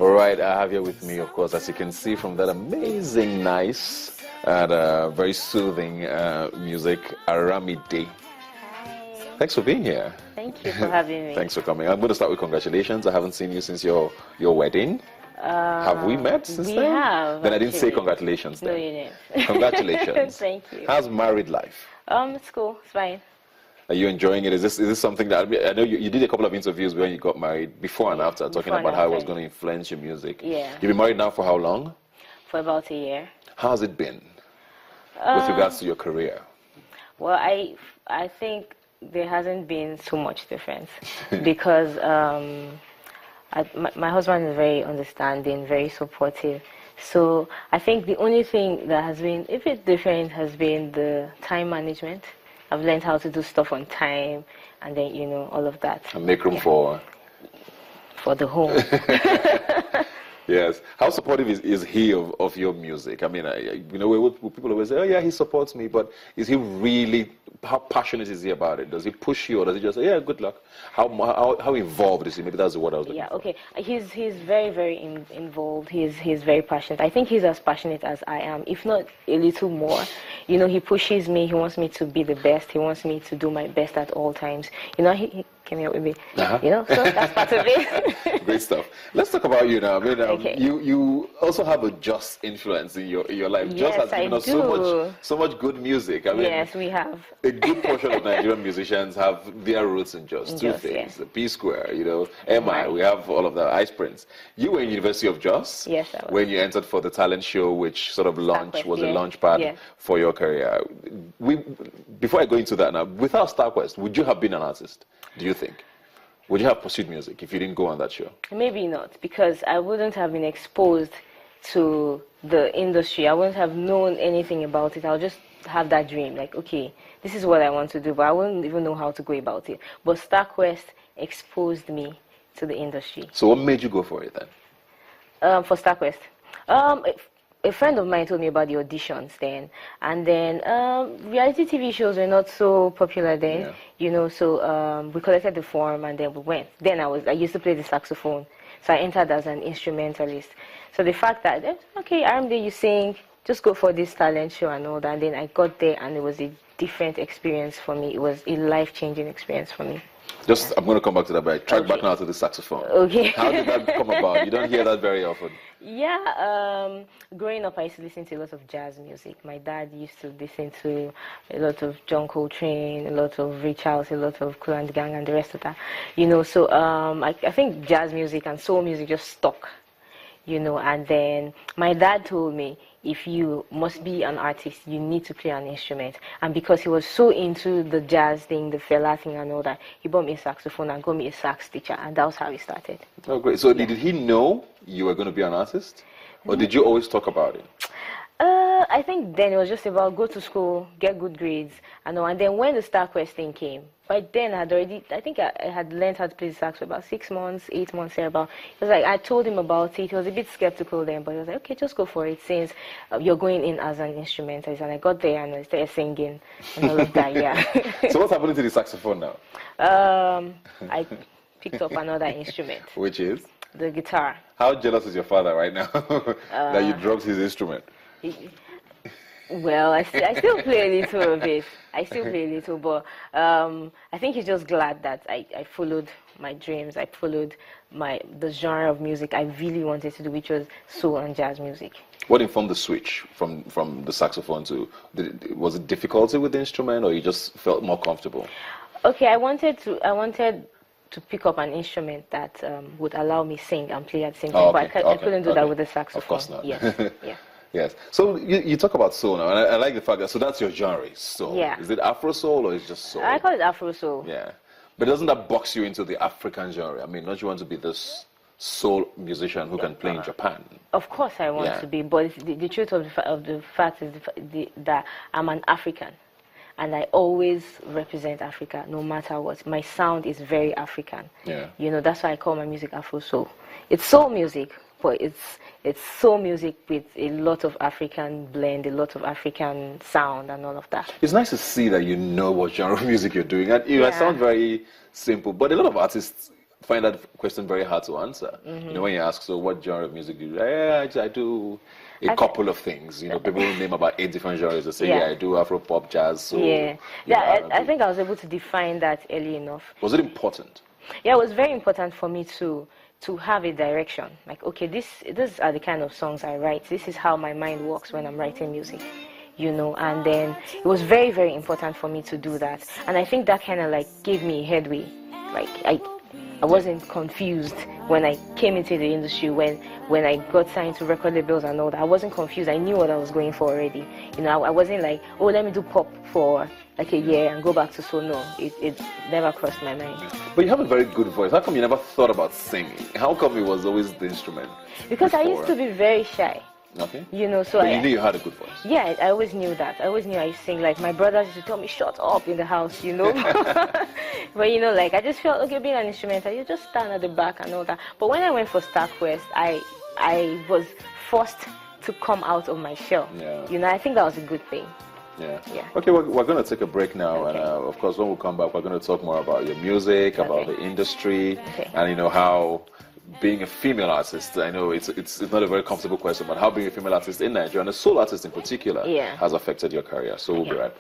All right, I have here with me, of course, as you can see from that amazing, nice, and very soothing music, Aramide. Hi. Thanks for being here. Thank you for having me. Thanks for coming. I'm going to start with congratulations. I haven't seen you since your wedding. Have we met since we then? have, Then I didn't say actually. congratulations then. No, you didn't. Congratulations. Thank you. How's married life? It's cool. It's fine. Are you enjoying it? Is this something that, I know you did a couple of interviews when you got married, before and after, talking about how it was going to influence your music. Yeah. You've been married now for how long? For about a year. How's it been with regards to your career? Well, I think there hasn't been so much difference because my husband is very understanding, very supportive. So I think the only thing that has been, if it's different, has been the time management. I've learned how to do stuff on time, and then, you know, all of that. And make room for the home. Yes. How supportive is he of your music? I mean, you know, people always say, oh yeah, he supports me, but is he really, how passionate is he about it? Does he push you, or does he just say, yeah, good luck? How involved is he? Maybe that's the word I was looking for. Okay. He's very, very involved. He's very passionate. I think he's as passionate as I am, if not a little more. You know, he pushes me. He wants me to be the best. He wants me to do my best at all times. You know, he came here with me. You know, so that's part of it. Great stuff. Let's talk about you now. I mean, Okay. you also have a Just influence in your life. Yes, Just has given I us do. so much good music. I mean, Yes, we have. A good portion of Nigerian musicians have their roots in Just. Two Just, things: yeah. the P Square, you know, MI. Right. We have all of the Ice Prince. You were in University of Just. Yes, I was. When you entered for the talent show, which sort of was a yeah. launch pad Yeah. for your career. Before I go into that now, without StarQuest, would you have been an artist? Do you think? Would you have pursued music if you didn't go on that show? Maybe not, because I wouldn't have been exposed to the industry. I wouldn't have known anything about it. I'll just have that dream, like, okay, this is what I want to do, but I wouldn't even know how to go about it. But StarQuest exposed me to the industry. So what made you go for it then? For StarQuest, a friend of mine told me about the auditions then, and then reality TV shows were not so popular then, Yeah. you know. So we collected the form and then we went. Then I used to play the saxophone, so I entered as an instrumentalist. So the fact that okay, Aramide, you sing, just go for this talent show and all that. And then I got there, and it was a different experience for me. It was a life-changing experience for me. I'm going to come back to that, but track back now to the saxophone. Okay. How did that come about? You don't hear that very often. Yeah, growing up I used to listen to a lot of jazz music. My dad used to listen to a lot of John Coltrane, a lot of Ray Charles, a lot of Kool and the Gang and the rest of that. You know, so I think jazz music and soul music just stuck. You know, and then my dad told me, if you must be an artist, you need to play an instrument. And because he was so into the jazz thing, the fella thing and all that, he bought me a saxophone and got me a sax teacher, and that was how it started. Oh, great. So did he know you were going to be an artist? Or did you always talk about it? I think then it was just about go to school, get good grades, and all. And then when the StarQuest thing came, by then I had learned how to play the sax for about 6 months, 8 months, about. It was like, I told him about it. He was a bit skeptical then, but he was like, okay, just go for it, since you're going in as an instrumentalist. And I got there and I started singing and all of that, yeah. So what's happening to the saxophone now? I picked up another instrument. Which is? The guitar. How jealous is your father right now that you dropped his instrument? Well, I still play a little of it. I still play a little, but I think he's just glad that I followed my dreams. I followed the genre of music I really wanted to do, which was soul and jazz music. What informed the switch from the saxophone to? Was it difficulty with the instrument, or you just felt more comfortable? Okay, I wanted to pick up an instrument that would allow me sing and play at the same time, but I couldn't do that with the saxophone. Of course not. Yes. Yeah. Yes. So you talk about soul now, and I like the fact that, so that's your genre, soul. Yeah. Is it Afro soul or is it just soul? I call it Afro soul. Yeah. But doesn't that box you into the African genre? I mean, don't you want to be this soul musician who can play in Japan? Of course I want to be, but the truth of the fact is that I'm an African. And I always represent Africa, no matter what. My sound is very African. Yeah. You know, that's why I call my music Afro soul. It's soul music, but it's soul music with a lot of African blend, a lot of African sound and all of that. It's nice to see that you know what genre of music you're doing. And it sounds very simple, but a lot of artists find that question very hard to answer. You know, when you ask, so what genre of music do you do? Yeah, I do a couple of things. You know, people name about 8 different genres. They say, yeah, I do Afro pop, jazz, soul. I think I was able to define that early enough. Was it important? Yeah, it was very important for me to have a direction. Like, okay, these are the kind of songs I write. This is how my mind works when I'm writing music. You know, and then it was very, very important for me to do that. And I think that kind of like gave me headway. Like I wasn't confused when I came into the industry, when I got signed to record labels and all that. I wasn't confused. I knew what I was going for already. You know, I wasn't like, oh, let me do pop for like a year and go back to soul. No, it never crossed my mind. But you have a very good voice. How come you never thought about singing? How come it was always the instrument? Because I used to be very shy. Okay. You know, so but you knew you had a good voice. Yeah, I always knew that. I always knew I sing. Like, my brothers used to tell me, shut up in the house, you know. But, you know, like, I just felt, okay, being an instrumental, you just stand at the back and all that. But when I went for Star Quest, I was forced to come out of my shell. Yeah. You know, I think that was a good thing. Yeah. Yeah. Okay, we're going to take a break now. Okay. And, of course, when we come back, we're going to talk more about your music, about the industry, and, you know, how being a female artist, I know it's not a very comfortable question, but how being a female artist in Nigeria, and a soul artist in particular, has affected your career. So we'll be right back.